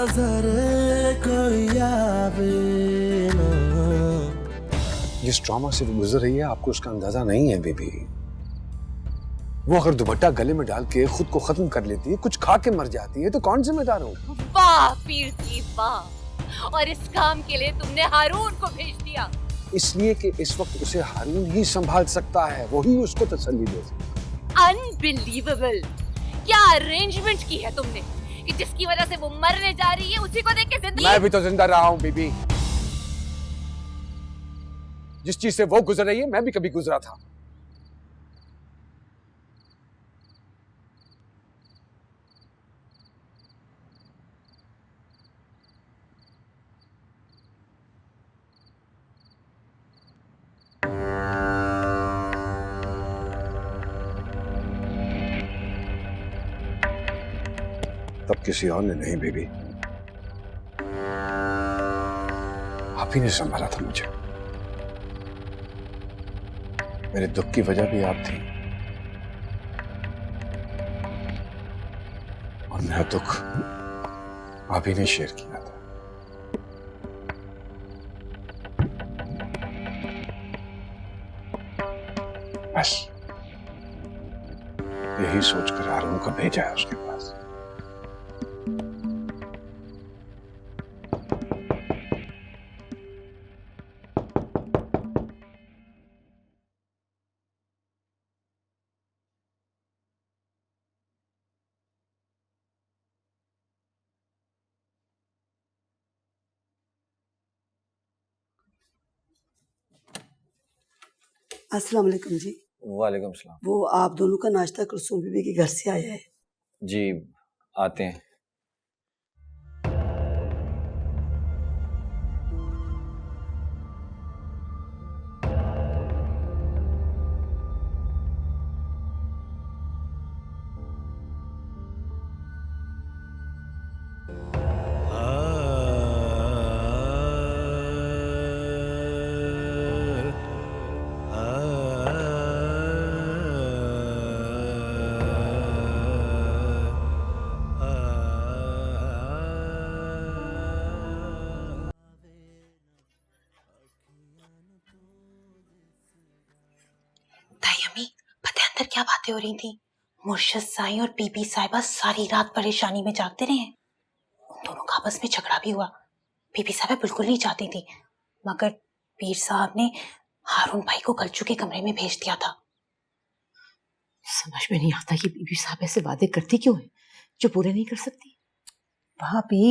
नजर कोई आवे ना। जिस ट्रॉमा से वो गुजर रही है आपको उसका अंदाजा नहीं है बेबी। वो अगर दुपट्टा गले में डाल के खुद को खत्म कर लेती है, कुछ खा के मर जाती है, तो कौन जिम्मेदार होगा? वाह पीर जी वाह, और इस काम के लिए तुमने हारून को भेज दिया। इसलिए कि इस वक्त उसे हारून ही संभाल सकता है, वही उसको तसल्ली दे सकता है। अनबिलीवेबल, क्या अरेंजमेंट की है तुमने कि जिसकी वजह से वो मरने जा रही है उसी को देख के जिंदगी। मैं भी तो जिंदा रहा हूं बेबी। जिस चीज से वो गुजर रही है मैं भी कभी गुजरा था। तब किसी और ने नहीं बेबी, आप ही ने संभाला था मुझे। मेरे दुख की वजह भी आप थी और मेरा दुख आप ही ने शेयर किया था। बस यही सोचकर हारून को भेजा है उसके पास। अस्सलाम वालेकुम जी। वालेकुम सलाम। वो आप दोनों का नाश्ता कुलसूम बीबी के घर से आया है। जी आते हैं। अंदर क्या बातें हो रही थी? मुर्शिद साईं और बीबी साहिबा सारी रात परेशानी में जागते रहे। उन दोनों का आपस में झगड़ा भी हुआ। बीबी साहिबा बिल्कुल नहीं चाहती थी, मगर पीर साहब ने हारून भाई को कलचू के कमरे में भेज दिया था। समझ में नहीं आता कि बीबी साहब ऐसे वादे करती क्यों है जो पूरे नहीं कर सकती। भाभी,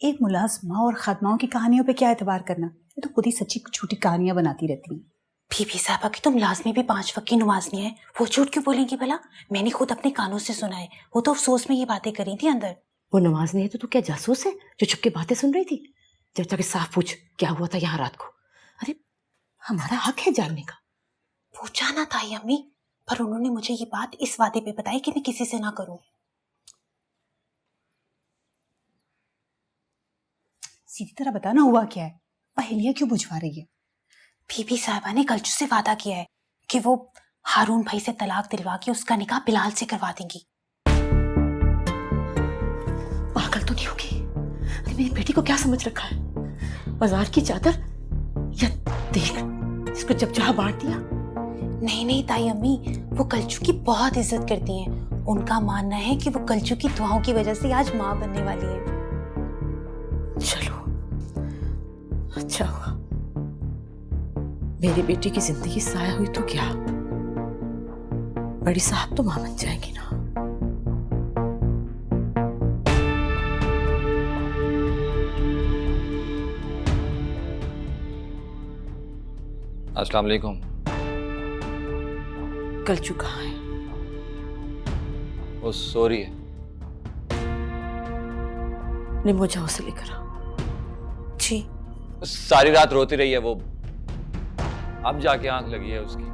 एक मुलाजमा और खादमाओं की कहानियों पे क्या एतबार करना, ये तो खुद ही सच्ची झूठी कहानियां बनाती रहती हैं। बीबी साहबा की तो मुलाजमी भी 5 वक्त की नमाजनी है, वो झूठ क्यों बोलेंगी भला? मैंने खुद अपने कानों से सुना है, वो तो अफसोस में ये बातें करी थी अंदर। वो नमाज नहीं है तो तू क्या जासूस है जो छुप के बातें सुन रही थी? जब जाके साफ पूछ क्या हुआ था यहाँ रात को। अरे हमारा हक है जानने का। पूछा ना था अम्मी, पर उन्होंने मुझे ये बात इस वादे पे बताई कि मैं किसी से ना करूं। सीधी तरह बताना हुआ क्या है, पहेलियां क्यों बुझवा रही है? बीबी साहिबा ने कलचू से वादा किया है कि वो हारून भाई से तलाक दिलवा के उसका निकाह बिलाल से करवा देंगी। पागल तो नहीं होगी? अरे मेरी बेटी को क्या समझ रखा है? बाजार की चादर या देख इसको जब जहां बांट दिया। नहीं नहीं ताई अम्मी, वो कलचू की बहुत इज्जत करती हैं। उनका मानना है कि वो कलचू की दुआओं की वजह से आज माँ बनने वाली है। चलो अच्छा हुआ, मेरी बेटी की जिंदगी साया हुई तो क्या, बड़ी साहब तो मां बन जाएंगी ना। अस्सलाम वालेकुम। कलचू कहाँ है? वो सो रही है। निम्बो जाओ से लेकर आओ। जी। सारी रात रोती रही है वो, अब जाके आंख लगी है उसकी।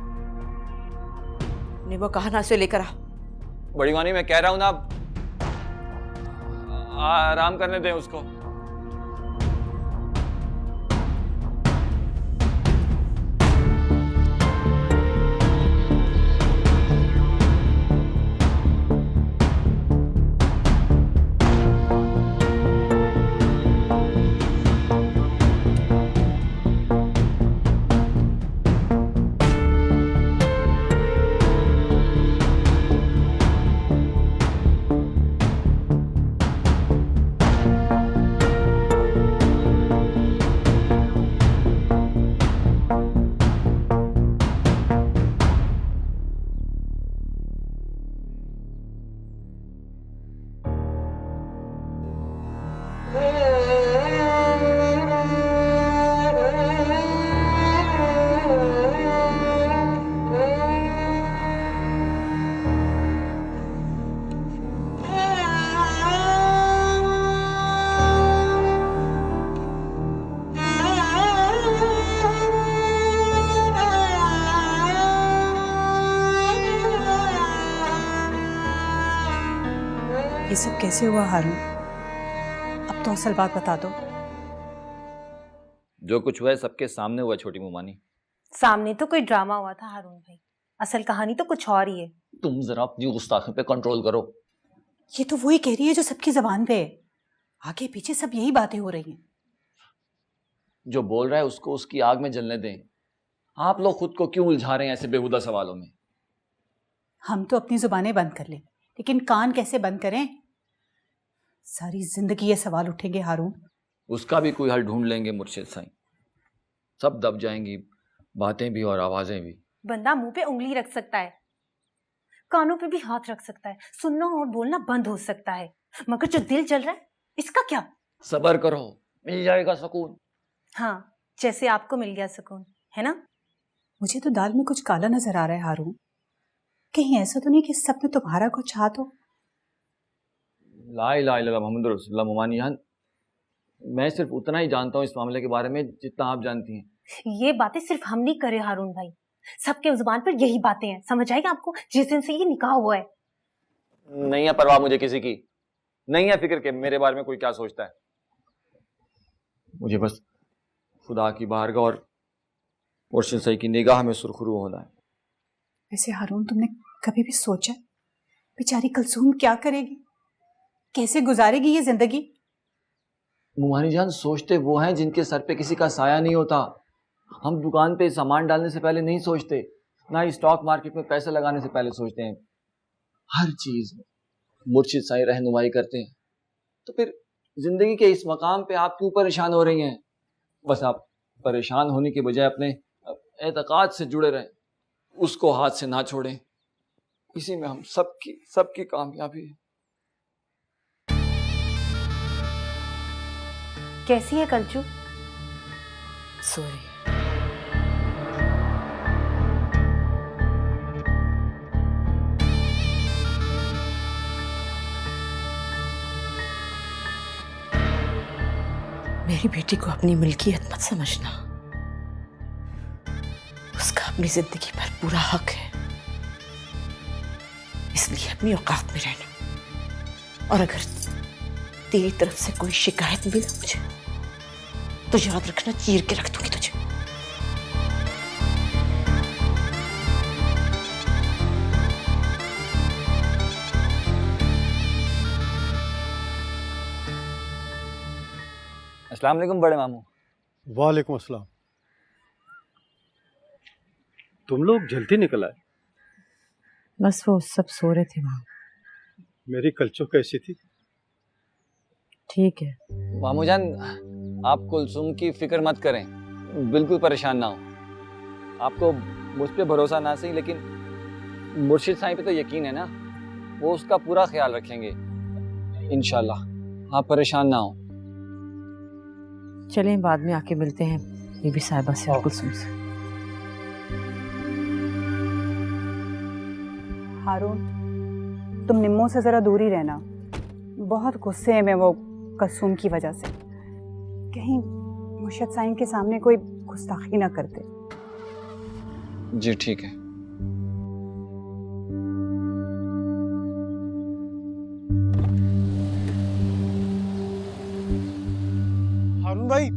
निम्बो कहाँ ना से लेकर आ। बड़ी मानी मैं कह रहा हूं ना, आराम करने दें उसको। सब कैसे हुआ हारून? अब तो असल बात बता दो। जो कुछ हुआ है सबके सामने हुआ छोटी मुमानी। सामने तो कोई ड्रामा हुआ था हारून भाई, असल कहानी तो कुछ और ही है। तुम जरा अपनी गुस्ताखी पे कंट्रोल करो। ये तो वही कह रही है जो सबकी जबान पे है। आगे पीछे सब यही बातें हो रही हैं। जो बोल रहा है उसको उसकी आग में जलने दें। आप लोग खुद को क्यों उलझा रहे हैं ऐसे बेहुदा सवालों में? हम तो अपनी जुबानें बंद कर लें, लेकिन कान कैसे बंद करें? सारी जिंदगी ये सवाल उठेंगे हारून। उसका भी कोई हल ढूंढ लेंगे मुर्शिद साईं। सब दब जाएंगी, बातें भी और आवाजें भी। बंदा मुंह पे उंगली रख सकता है, कानों पे भी हाथ रख सकता है, सुनना और बोलना बंद हो सकता है, मगर जो दिल जल रहा है इसका क्या? सब्र करो, मिल जाएगा सुकून। हाँ, जैसे आपको मिल गया सुकून, है ना? मुझे तो दाल में कुछ काला नजर आ रहा है हारून। कहीं ऐसा तो नहीं कि सब में तुम्हारा कुछ हाथ हो? ला इलाहा इल्लल्लाह मुहम्मदुर रसूलुल्लाह मुमानी जान, मैं सिर्फ उतना ही जानता हूँ इस मामले के बारे में जितना आप जानती हैं। ये बातें सिर्फ हम नहीं करे हारून भाई, सबके जुबान पर यही बातें हैं। समझ आएगा आपको जिस दिन से ये निकाह हुआ है। नहीं है परवाह मुझे किसी की, नहीं है फिक्र के मेरे बारे में कोई क्या सोचता है। मुझे बस खुदा की बारगाह और मुर्शिद साईं की निगाह में सुरखरू होना है। वैसे हारून, तुमने कभी भी सोचा बेचारी कलसूम क्या करेगी, कैसे गुजारेगी ये जिंदगी? मुमानी जान, सोचते वो हैं जिनके सर पे किसी का साया नहीं होता। हम दुकान पे सामान डालने से पहले नहीं सोचते, ना ही स्टॉक मार्केट में पैसे लगाने से पहले सोचते हैं। हर चीज में मुर्शिद साईं रहनुमाई करते हैं। तो फिर जिंदगी के इस मकाम पे आप क्यों परेशान हो रही हैं? बस आप परेशान होने के बजाय अपने एतकाद से जुड़े रहें, उसको हाथ से ना छोड़ें। इसी में हम सबकी कामयाबी है। कैसी है कलचू? सॉरी। मेरी बेटी को अपनी मिल्कियत मत समझना, उसका अपनी जिंदगी पर पूरा हक है, इसलिए अपनी औकात में रहना। और अगर तेरी तरफ से कोई शिकायत मिली मुझे तो याद रखना, चीर के रख दूंगी तुझे। अस्सलाम वालेकुम बड़े मामू। वालेकुम अस्सलाम। तुम लोग जल्दी निकल आए। बस वो सब सो रहे थे वहां। मेरी कलचो कैसी थी? ठीक है। मामू जान, आप कुलसुम की फिक्र मत करें, बिल्कुल परेशान ना हो। आपको मुझ पे भरोसा ना सही, लेकिन मुर्शिद साईं पे तो यकीन है ना, वो उसका पूरा ख्याल रखेंगे इंशाल्लाह। आप परेशान ना हो। चलें बाद में आके मिलते हैं बीबी साहिबा से और कुलसुम से। हारून, तुम निम्मो से जरा दूर ही रहना। बहुत गुस्से में वो कसूम की वजह से। कहीं मुर्शिद साईं के सामने कोई गुस्ताखी ना करते। जी ठीक है। हारून भाई,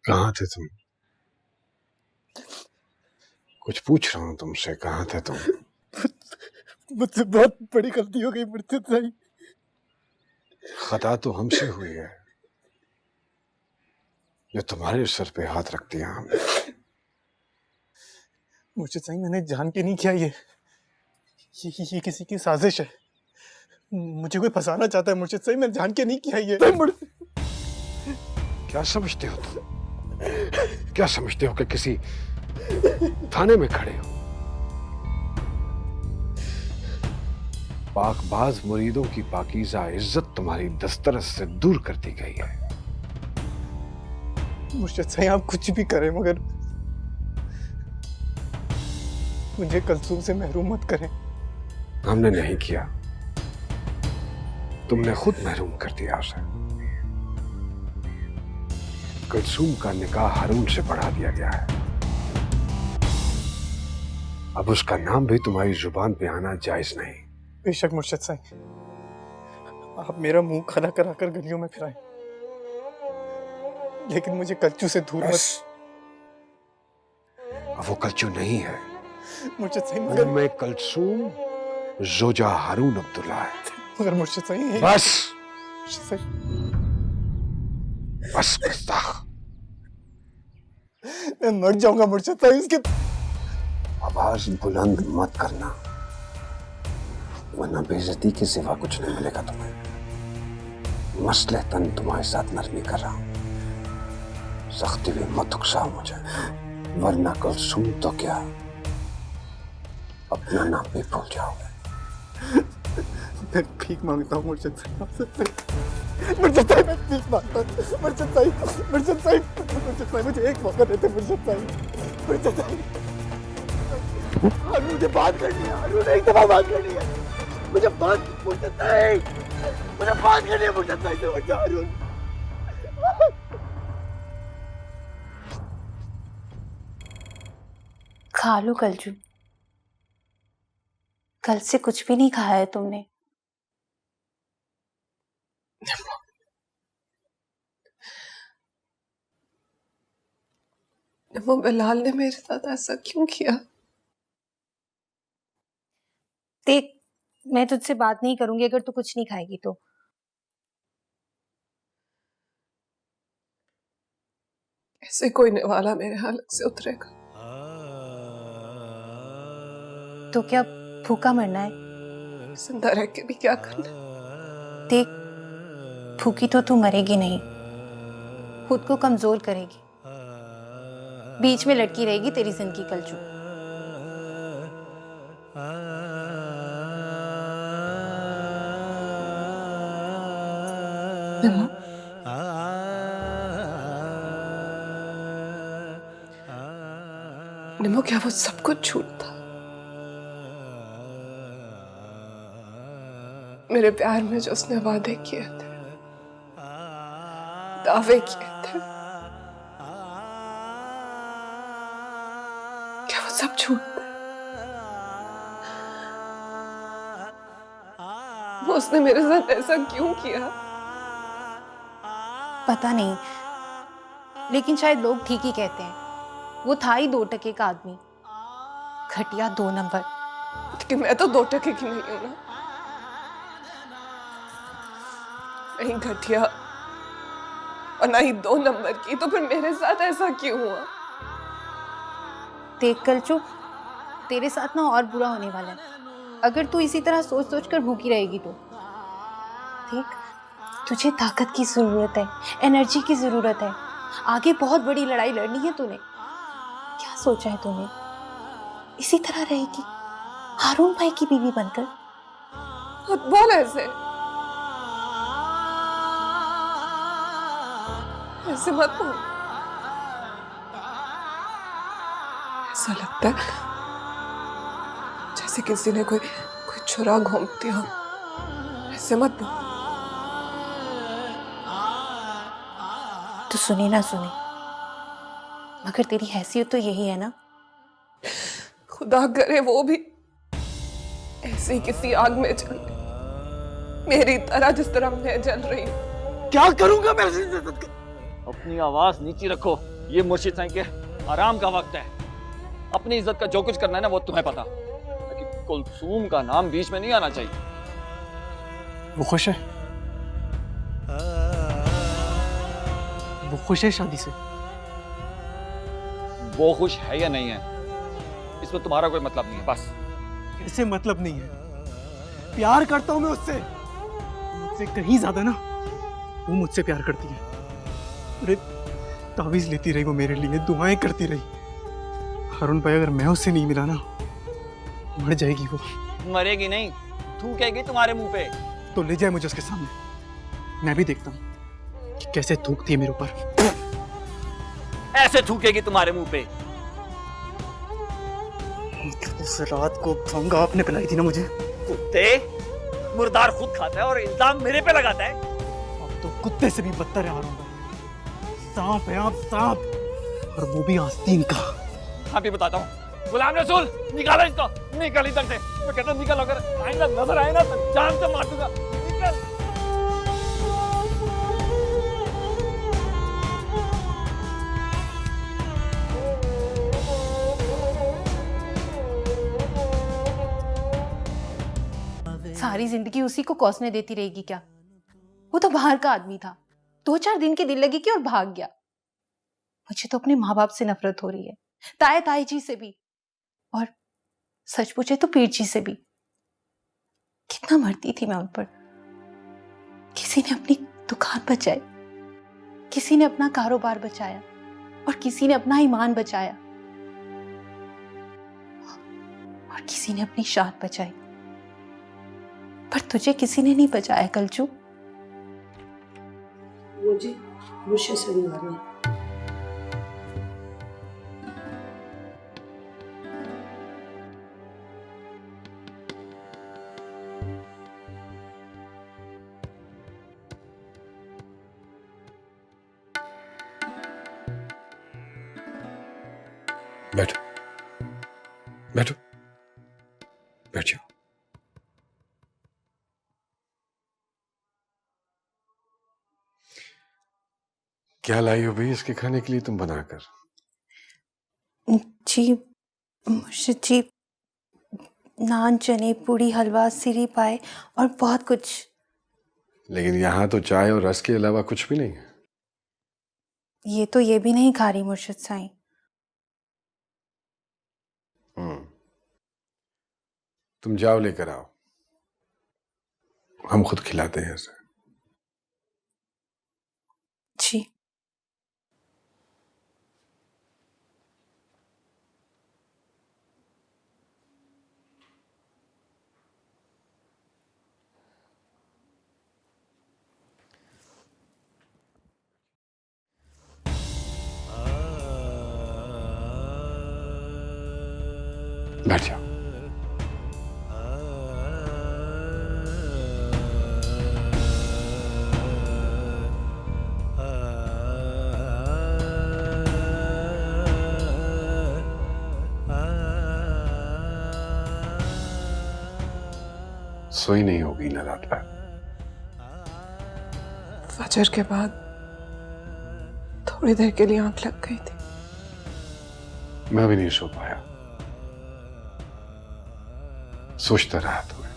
कहाँ थे तुम? कुछ पूछ रहा हूँ तुमसे, कहाँ थे तुम? मुझसे बहुत बड़ी गलती हो गई मुर्शिद साईं। खता तो हमसे हुई है जो तुम्हारे सर पे हाथ रख दिया हमने। मुर्शिद साईं, मैंने जान के नहीं किया। ये किसी की साजिश है। मुझे कोई फंसाना चाहता है मुर्शिद साईं, मैंने जान के नहीं किया ये। क्या समझते हो तुम? क्या समझते हो कि किसी थाने में खड़े हो? पाकबाज मुरीदों की पाकीज़ा इज्जत तुम्हारी दस्तरस से दूर कर दी गई है। मुर्शिद साईं आप कुछ भी करें मगर मुझे कलसूम से महरूम मत करें। हमने नहीं किया, तुमने खुद महरूम कर दिया उसे। कलसूम का निकाह हारून से बढ़ा दिया गया है। अब उसका नाम भी तुम्हारी जुबान पे आना जायज नहीं। बेशक मुर्शिद साईं, आप मेरा मुंह खड़ा कराकर गलियों में फिराएं, लेकिन मुझे कल्चू से दूर मत। अब वो कल्चू नहीं है, मुर्शिद साईं मैं कलसूम जोजा हारून अब्दुल्ला है। मगर मुर्शिद साईं बस मुर्शिद साईं, बस गुस्ताख। मैं मर जाऊंगा मुर्शिद साईं। इसके आवाज बुलंद मत करना, वरना बेइज्जती के सिवा कुछ नहीं मिलेगा तुम्हें। मसलहतन तुम्हारे साथ नरमी कर रहा हूं, सख्ती भी मत उकसाओ मुझे, वरना कलसूम तो क्या अपना नाम भी भूल जाओगे। मैं भीख मांगता हूँ मुर्शिद साईं आपसे। मुर्शिद साईं मैं भीख मांगता हूँ। मुर्शिद साईं, मुर्शिद साईं, मुर्शिद साईं मुझे एक मौका देते मुर्शिद साईं। मुर्शिद साईं, हारून मुझे बात करनी है। हारून एक दफा बात करनी है मुझे। बात मुर्शिद साईं, मुझे बात करनी है मुर्शिद साईं से। मुझे हारून खा लो कलजू, कल से कुछ भी नहीं खाया है तुमने। वो बिलाल ने मेरे साथ ऐसा क्यों किया? देख, मैं तुझसे बात नहीं करूंगी अगर तू कुछ नहीं खाएगी तो। ऐसे कोई निवाला मेरे हालत से उतरेगा? तो क्या भूखा मरना है? जिंदा रह के भी क्या करना? देख, भूखी तो तू मरेगी नहीं, खुद को कमजोर करेगी, बीच में लटकी रहेगी तेरी जिंदगी कलजू। निमो, क्या वो सब कुछ झूठ था? मेरे प्यार में जो उसने वादे किए थे, दावे किए थे, क्या वो सब झूठ थे? वो उसने मेरे साथ ऐसा क्यों किया? पता नहीं, लेकिन शायद लोग ठीक ही कहते हैं। वो था ही 2 टके का आदमी, घटिया 2 नंबर। लेकिन मैं तो 2 टके की नहीं हूं ना। नहीं घटिया और ना ही 2 नंबर की, तो फिर मेरे साथ ऐसा क्यों हुआ? देख कलचू, तेरे साथ ना और बुरा होने वाला है अगर तू इसी तरह सोच सोच कर भूखी रहेगी तो। देख, तुझे ताकत की जरूरत है, एनर्जी की जरूरत है। आगे बहुत बड़ी लड़ाई लड़नी है तूने। क्या सोचा है तूने? इसी तरह रहेगी हारून भाई की बीवी बनकर? मत बोल ऐसे, ऐसे मत बोल। ऐसा लगता है जैसे किसी ने कोई छुरा घोंप दिया। ऐसे मत बोल। तो सुनी ना सुनी, मगर तेरी हैसियत तो यही है ना। खुदा करे वो भी ऐसी किसी आग में जल मेरी तरह, जिस तरह मैं जल रही हूँ। क्या करूंगा मैं ऐसी इज्जत का? अपनी आवाज नीचे रखो, ये मुर्शिद साईं के आराम का वक्त है। अपनी इज्जत का जो कुछ करना है ना वो तुम्हें पता, लेकिन कुलसूम का नाम बीच में नहीं आना चाहिए। वो खुश है? वो खुश है शादी से? वो खुश है या नहीं है इसमें तुम्हारा कोई मतलब नहीं है। बस ऐसे मतलब नहीं है, प्यार करता हूं मैं उससे, मुझसे कहीं ज्यादा ना वो मुझसे प्यार करती है। अरे तावीज लेती रही वो मेरे लिए, दुआएं करती रही। हारून भाई, अगर मैं उससे नहीं मिला ना मर जाएगी वो। मरेगी नहीं, थूकेगी तुम्हारे मुंह पे। तो ले जाए मुझे उसके सामने, मैं भी देखता हूँ कि कैसे थूकती है मेरे ऊपर। ऐसे थूकेगी तुम्हारे मुंह पे। उस रात को भंगा आपने पिलाई थी ना मुझे। कुत्ते, मुर्दार खुद खाता है और इल्जाम मेरे पे लगाता है। अब तो कुत्ते से भी बदतर है हारून भाई। सांप है आप, सांप, और वो भी आस्तीन का। हाँ भी बताता हूँ। गुलाम रसूल, निकालो इसको, निकल इधर से। मैं कहता हूँ निकल, अगर आइंदा नजर आए ना तो जान से मार दूंगा। निकल। सारी जिंदगी उसी को कोसने देती रहेगी क्या? वो तो बाहर का आदमी था, 2-4 दिन की दिल लगी की और भाग गया। मुझे तो अपने माँ बाप से नफरत हो रही है, ताए ताई जी से भी, और सच पूछे तो पीर जी से भी। कितना मरती थी मैं उन पर। किसी ने अपनी दुकान बचाई, किसी ने अपना कारोबार बचाया, और किसी ने अपना ईमान बचाया, और किसी ने अपनी शान बचाई। पर तुझे किसी ने नहीं बचाया कलचू। मुझे मुझसे सही आ रही है। बैठो, बैठो, बैठ जाओ। क्या लाई हो भाई इसके खाने के लिए तुम बनाकर? जी मुर्शिद जी, नान, चने, पूड़ी, हलवा, सिरी पाए और बहुत कुछ। लेकिन यहाँ तो चाय और रस के अलावा कुछ भी नहीं है। ये तो ये भी नहीं खा रही मुर्शिद साईं। तुम जाओ लेकर आओ, हम खुद खिलाते हैं इसे। जी। बैठ जाओ। सोई नहीं होगी ना रात भर? फजर के बाद थोड़ी देर के लिए आंख लग गई थी। मैं भी नहीं सो पाया, सोचता रहा तुम्हें।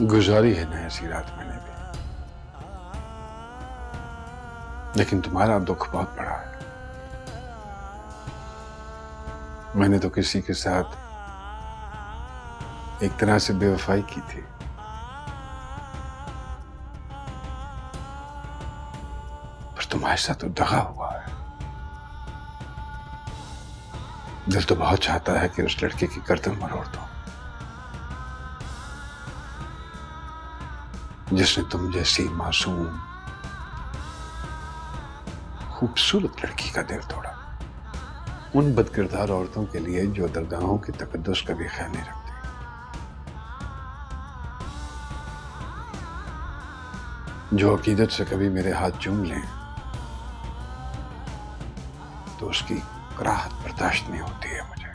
गुजारी है ना ऐसी रात मैंने भी, लेकिन तुम्हारा दुख बहुत बड़ा है। मैंने तो किसी के साथ एक तरह से बेवफाई की थी, पर तुम्हारे साथ तो दगा हुआ है। दिल तो बहुत चाहता है कि उस लड़के की गर्दन मरोड़ दो जिसने तुम जैसी मासूम खूबसूरत लड़की का दिल तोड़ा। उन बदकिरदार औरतों के लिए जो दरगाहों की तकद्दुस का भी ख्याल नहीं रखती। जो अकीदत से कभी मेरे हाथ चूम लें तो उसकी कराहत बर्दाश्त नहीं होती है मुझे।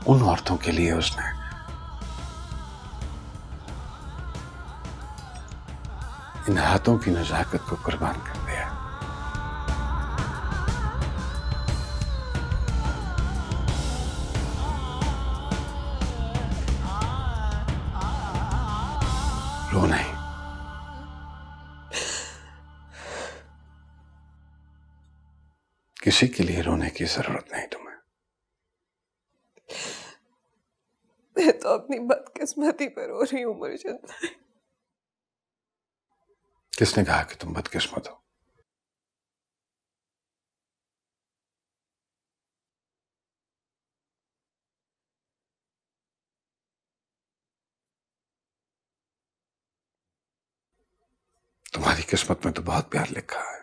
उन औरतों के लिए उसने इन हाथों की नजाकत को कुर्बान कर दिया। रो नहीं। किसी के लिए रोने की जरूरत नहीं तुम्हें। मैं तो अपनी बदकिस्मती पर रो रही हूँ मुर्शिद। किसने कहा कि तुम बदकिस्मत हो? तुम्हारी किस्मत में तो बहुत प्यार लिखा है,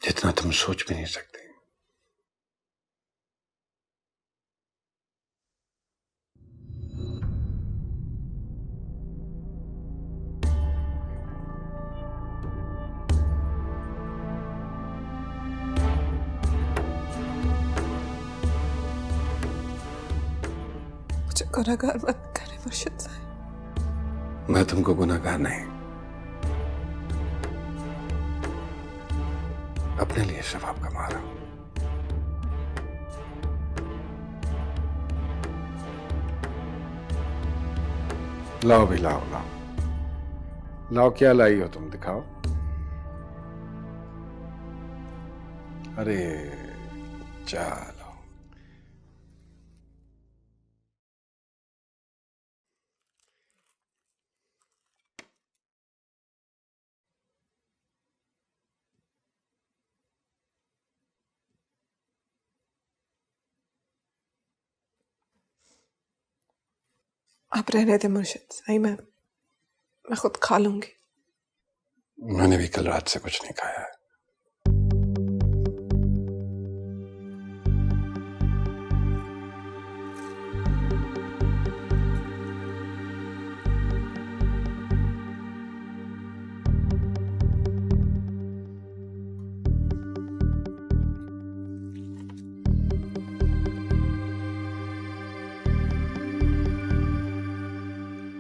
जितना तुम सोच भी नहीं सकते। मुझे गुनहगार मत करे मुर्शिद साईं। मैं तुमको गुनहगार नहीं, अपने लिए सवाब कमा रहा हूं। लाओ भी लाओ, लाओ लाओ, क्या लाई हो तुम, दिखाओ। अरे चलो। आप रहने दे मुर्शिद साईं, मैं खुद खा लूंगी। मैंने भी कल रात से कुछ नहीं खाया है।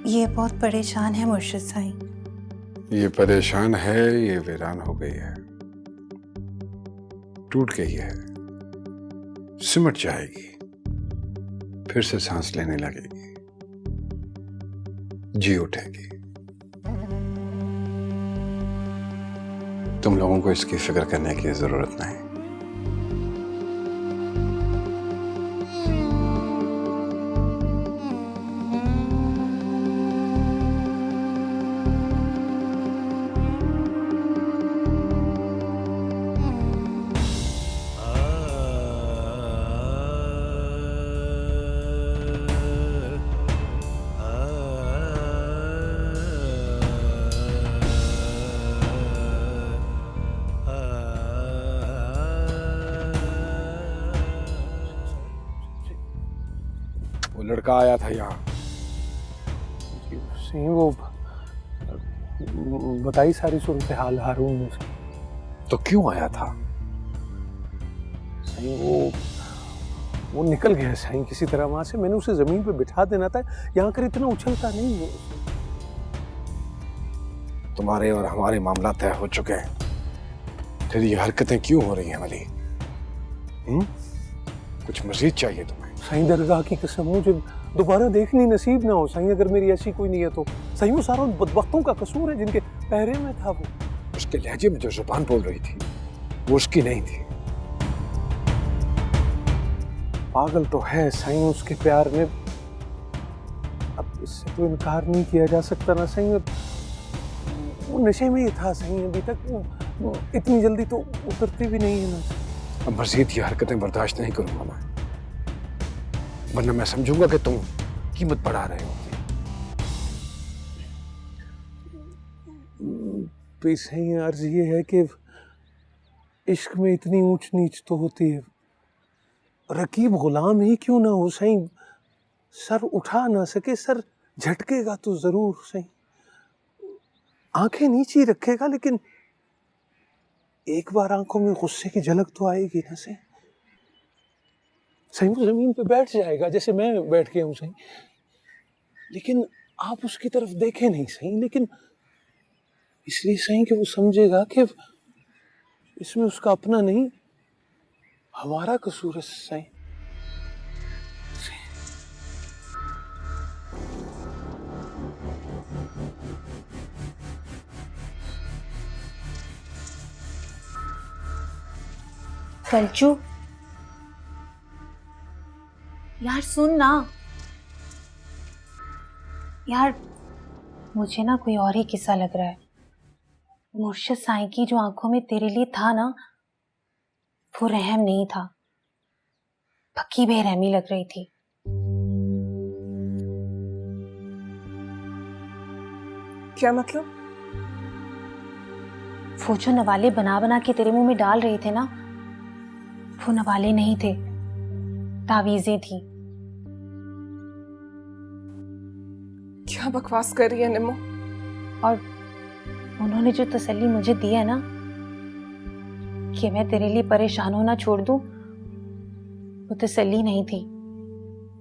ये बहुत परेशान है मुर्शिद साईं। ये परेशान है, ये वीरान हो गई है, टूट गई है, सिमट जाएगी, फिर से सांस लेने लगेगी, जी उठेगी। तुम लोगों को इसकी फिक्र करने की जरूरत नहीं। वो लड़का आया था यहाँ, सही वो बताई सारी सूरत हाल हारून ने। तो क्यों आया था? सही वो निकल गया सही किसी तरह वहां से। मैंने उसे जमीन पे बिठा देना था, यहाँ कर इतना उछलता नहीं है। तुम्हारे और हमारे मामला तय हो चुके हैं, फिर ये हरकतें क्यों हो रही हैं वली? कुछ मजीद चाहिए तुम्हें? साईं दरगाह की कसम, मुझे दोबारा देखनी नसीब ना हो साईं, अगर मेरी ऐसी कोई नीयत हो। साईं वो सारा बदबख्तों का कसूर है जिनके पहरे में था वो। उसके लहजे में जो जुबान बोल रही थी वो उसकी नहीं थी। पागल तो है साईं उसके प्यार में, अब इससे तो इनकार नहीं किया जा सकता ना साईं। वो नशे में ही था साईं, अभी तक वो इतनी जल्दी तो उतरती भी नहीं है ना। अब मजीद ये हरकतें बर्दाश्त नहीं करूंगा मैं, वरना मैं समझूंगा कि तुम कीमत बढ़ा रहे हो। सही अर्ज ये है कि इश्क में इतनी ऊंच नीच तो होती है, रकीब गुलाम ही क्यों ना हो सही, सर उठा ना सके, सर झटकेगा तो जरूर सही, आंखें नीची रखेगा, लेकिन एक बार आंखों में गुस्से की झलक तो आएगी ना सही। सही वो जमीन पे बैठ जाएगा जैसे मैं बैठ गया हूं सही, लेकिन आप उसकी तरफ देखें नहीं सही, लेकिन इसलिए सही कि वो समझेगा कि इसमें उसका अपना नहीं हमारा कसूर है सही। कलचू यार सुन ना यार, मुझे ना कोई और ही किस्सा लग रहा है। मुर्शिद साईं की जो आंखों में तेरे लिए था ना, वो रहम नहीं था, पक्की बेरहमी लग रही थी। क्या मतलब? वो जो नवाले बना बना के तेरे मुंह में डाल रहे थे ना, वो नवाले नहीं थे, तावीजें थी। क्या बकवास कर रही है निम्मो? और उन्होंने जो तसल्ली मुझे दी है ना कि मैं तेरे लिए परेशान होना छोड़ दूं, वो तसल्ली नहीं थी।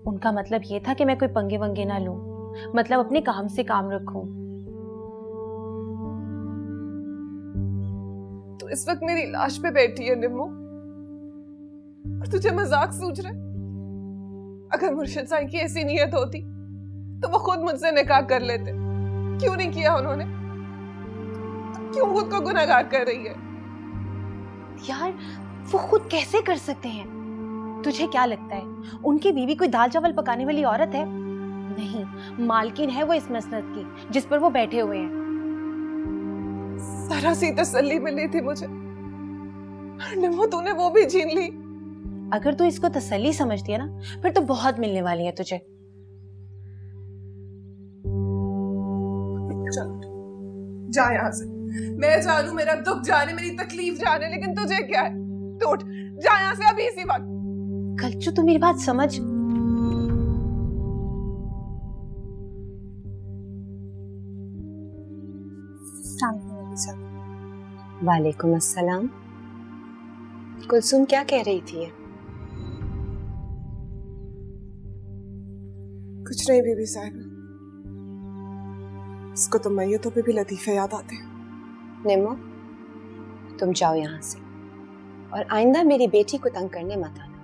उनका मतलब ये था कि मैं कोई पंगे वंगे ना लूं, मतलब अपने काम से काम रखूं। तो इस वक्त मेरी लाश पे बैठी है निम्मो, और तुझे मजाक सूझ रहा है? अगर मुर्शिद साईं की ऐसी नीयत होती तो वो खुद मुझसे निकाह कर लेते। क्यों नहीं किया उन्होंने? क्यों खुद को गुनहगार कर रही है? यार, वो खुद कैसे कर सकते हैं? तुझे क्या लगता है उनकी बीवी कोई दाल चावल पकाने वाली औरत है? नहीं, मालकिन है वो इस मसनद की जिस पर वो बैठे हुए हैं। जरा सी तसल्ली मिली थी मुझे, निम्मो तूने वो भी छीन ली। अगर तू इसको तसल्ली समझती है ना, फिर तो बहुत मिलने वाली है तुझे। चल जा यहाँ से। मैं जानू मेरा दुख जाने, मेरी तकलीफ जाने, लेकिन तुझे क्या है? तू उठ, जा यहाँ से अभी इसी वक्त। कल्चू, तू मेरी बात समझ। वालेकुम अस्सलाम। कुलसुम क्या कह रही थी? कुछ नहीं बीबी साहिबा, इसको तो मैयतों पे भी लतीफे याद आते हैं। निम्मो, तुम जाओ यहाँ से और आइंदा मेरी बेटी को तंग करने मत आना।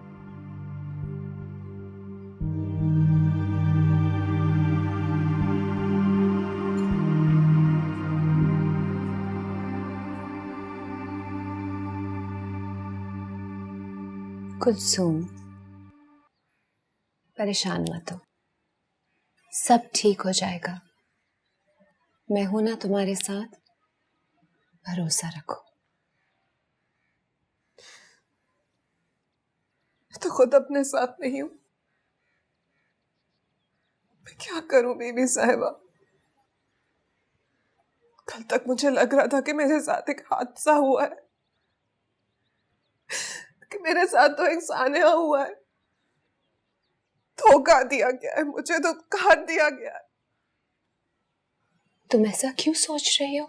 कुलसुम, परेशान मत हो, सब ठीक हो जाएगा। मैं हूं ना तुम्हारे साथ, भरोसा रखो। मैं तो खुद अपने साथ नहीं हूं। मैं क्या करूं बीबी साहिबा? कल तक मुझे लग रहा था कि मेरे साथ एक हादसा हुआ है, कि मेरे साथ तो एक सान्या हुआ है। धोखा दिया गया है मुझे, तो काट दिया गया है। तुम ऐसा क्यों सोच रही हो?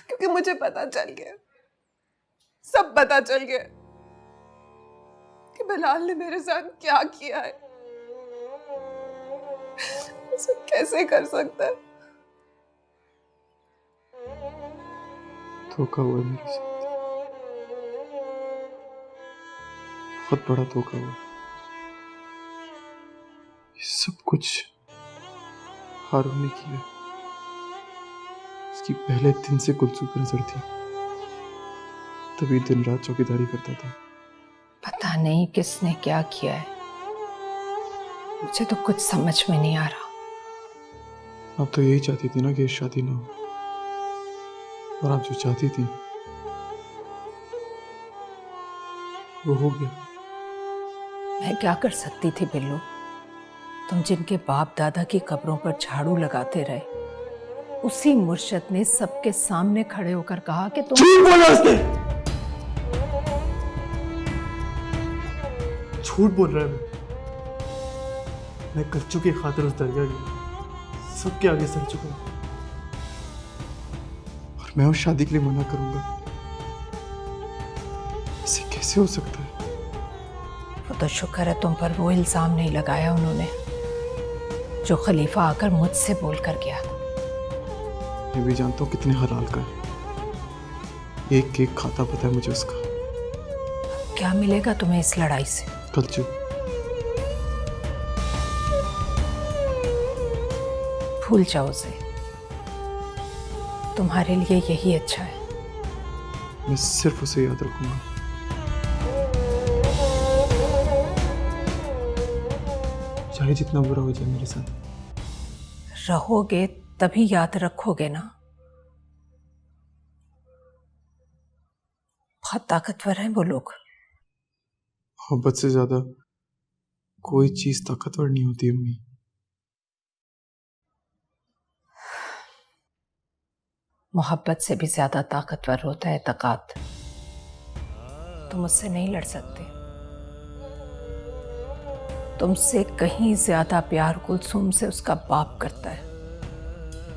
क्योंकि मुझे पता चल गया, सब पता चल गया कि बिलाल ने मेरे साथ क्या किया है। उसे कैसे कर सकता है? धोखा हुआ मेरे साथ, बहुत बड़ा धोखा हुआ। ये सब कुछ हारून ने किया। उसकी पहले दिन से कुलसुम पर नजर थी, तभी दिन रात चौकीदारी करता था। पता नहीं किसने क्या किया है, मुझे तो कुछ समझ में नहीं आ रहा। आप तो यही चाहती थी ना कि शादी ना हो, और आप जो चाहती थी वो हो गया। मैं क्या कर सकती थी बिल्लू? तुम जिनके बाप दादा की कब्रों पर झाड़ू लगाते रहे, उसी मुर्शद ने सबके सामने खड़े होकर कहा कि तुम झूठ बोला उसने, झूठ बोल रहा है। मैं कच्चू की खातिर उस दरगाह गया, सबके आगे सर झुका, और मैं उस शादी के लिए मना करूंगा? ऐसे कैसे हो सकता है? वो तो शुक्र है तुम पर वो इल्जाम नहीं लगाया उन्होंने जो खलीफा आकर मुझसे बोल कर गया। मैं भी जानता हूँ कितने हलाल का है, एक एक खाता पता है मुझे उसका। क्या मिलेगा तुम्हें इस लड़ाई से? कल्चू, भूल जाओ उसे, तुम्हारे लिए यही अच्छा है। मैं सिर्फ उसे याद रखूंगा। चाहे जितना बुरा हो जाए मेरे साथ। रहोगे तभी याद रखोगे ना। बहुत ताकतवर हैं वो लोग। मोहब्बत से ज्यादा कोई चीज ताकतवर नहीं होती अम्मी। मोहब्बत से भी ज्यादा ताकतवर होता है एतकाद। तुम उससे नहीं लड़ सकते। तुमसे कहीं ज्यादा प्यार कुलसूम से उसका बाप करता है,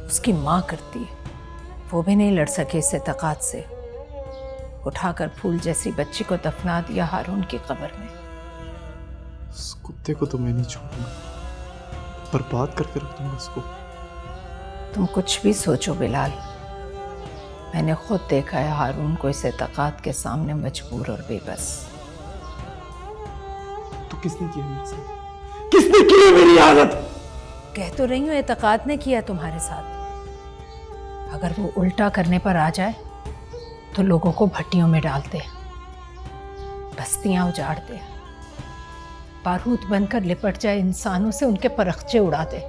उसकी माँ करती है। वो भी नहीं लड़ सके इस एतकाद से। उठाकर फूल जैसी बच्ची को दफना दिया हारून की कब्र में। उस कुत्ते को तो मैं नहीं छोड़ूंगा, बर्बाद करके रख दूंगा उसको। तुम कुछ भी सोचो बिलाल, मैंने खुद देखा है हारून को इस एतकाद के सामने मजबूर और बेबस। तो किसने किया मेरे साथ? किसने की है मेरी आदत? कह तो रही हूं एतकाद ने किया तुम्हारे साथ। अगर वो उल्टा करने पर आ जाए तो लोगों को भट्टियों में डालते हैं, बस्तियां उजाड़ते हैं, बारूद बनकर लिपट जाए इंसानों से, उनके परखचे उड़ा दे।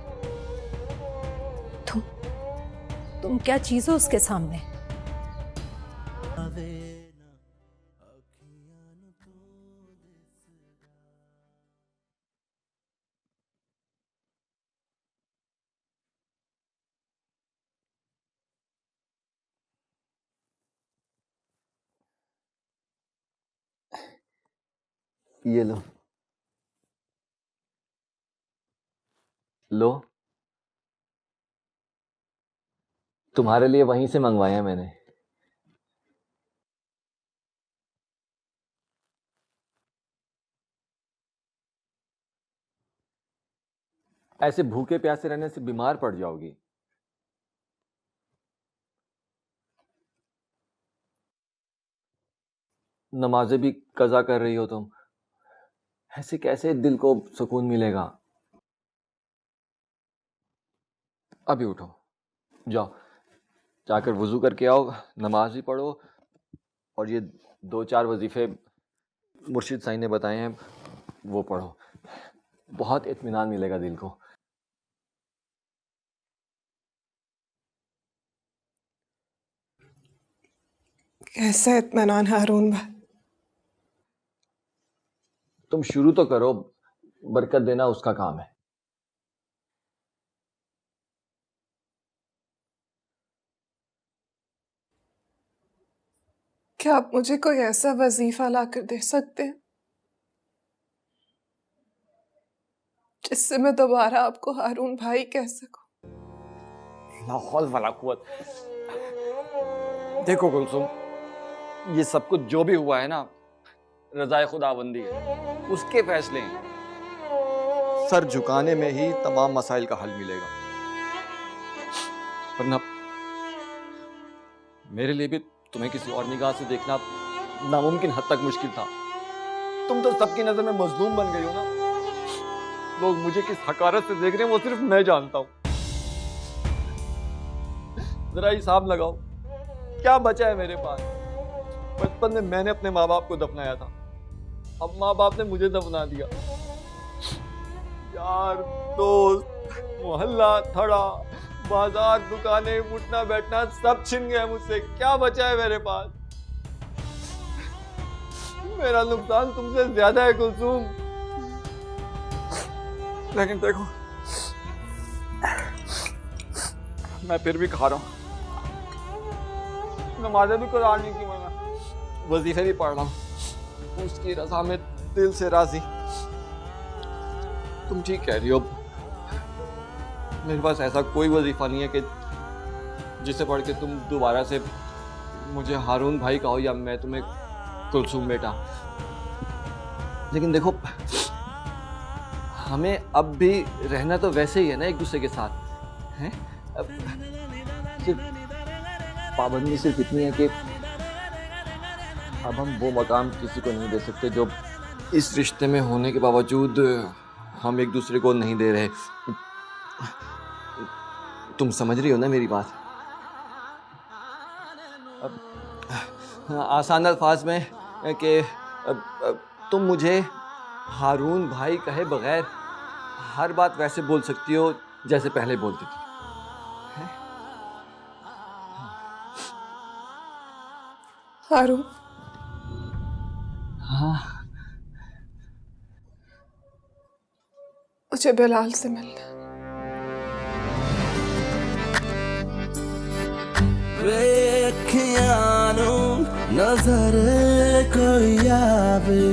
तुम क्या चीज हो उसके सामने? ये लो लो, तुम्हारे लिए वहीं से मंगवाए हैं मैंने। ऐसे भूखे प्यासे रहने से बीमार पड़ जाओगी। नमाजें भी कज़ा कर रही हो तुम, ऐसे कैसे दिल को सुकून मिलेगा? अभी उठो, जाओ, जाकर वुजू करके आओ, नमाज भी पढ़ो, और ये 2-4 वजीफे मुर्शिद साईं ने बताए हैं वो पढ़ो। बहुत इत्मीनान मिलेगा दिल को। कैसा इत्मीनान हारून भाई? तुम शुरू तो करो, बरकत देना उसका काम है। क्या आप मुझे कोई ऐसा वजीफा ला कर दे सकते हैं जिससे मैं दोबारा आपको हारून भाई कह सकूं? ला हौल वला कुव्वत। देखो कुलसुम, ये सब कुछ जो भी हुआ है ना, रज़ाए खुदाबंदी है, उसके फैसले हैं। सर झुकाने में ही तमाम मसाइल का हल मिलेगा। वरना मेरे लिए भी तुम्हें किसी और निगाह से देखना नामुमकिन हद तक मुश्किल था। तुम तो सबकी नजर में मजलूम बन गई हो ना। लोग मुझे किस हकारत से देख रहे हैं वो सिर्फ मैं जानता हूं। जरा हिसाब लगाओ, क्या बचा है मेरे पास? बचपन में मैंने अपने माँ बाप को दफनाया था, अब माँ बाप ने मुझे दफना दिया। यार, दोस्त, मोहल्ला, थड़ा, बाजार, दुकानें, उठना बैठना सब छिन गया मुझसे। क्या बचा है मेरे पास? मेरा नुकसान तुमसे ज्यादा है कुलसूम। लेकिन देखो, मैं फिर भी खा रहा हूं। नमाज़ें भी कुरान नहीं की मैंने, वजीफे भी पढ़ रहा हूं, उसकी रज़ा में दिल से राजी। तुम ठीक कह रही हो, मेरे पास ऐसा कोई वजीफा नहीं है कि जिसे पढ़ के तुम दोबारा से मुझे हारून भाई कहो या मैं तुम्हें कुलसूम बेटा। लेकिन देखो, हमें अब भी रहना तो वैसे ही है ना, एक दूसरे के साथ हैं। अब सिर्फ पाबंदी सिर्फ इतनी है कि अब हम वो मकाम किसी को नहीं दे सकते जो इस रिश्ते में होने के बावजूद हम एक दूसरे को नहीं दे रहे। तुम समझ रही हो ना मेरी बात? अब आसान अल्फाज में कि तुम मुझे हारून भाई कहे बगैर हर बात वैसे बोल सकती हो जैसे पहले बोलती थी। हारून, हाँ, मुझे बिलाल से मिलना। वे अखियां नू नजर कोई आवे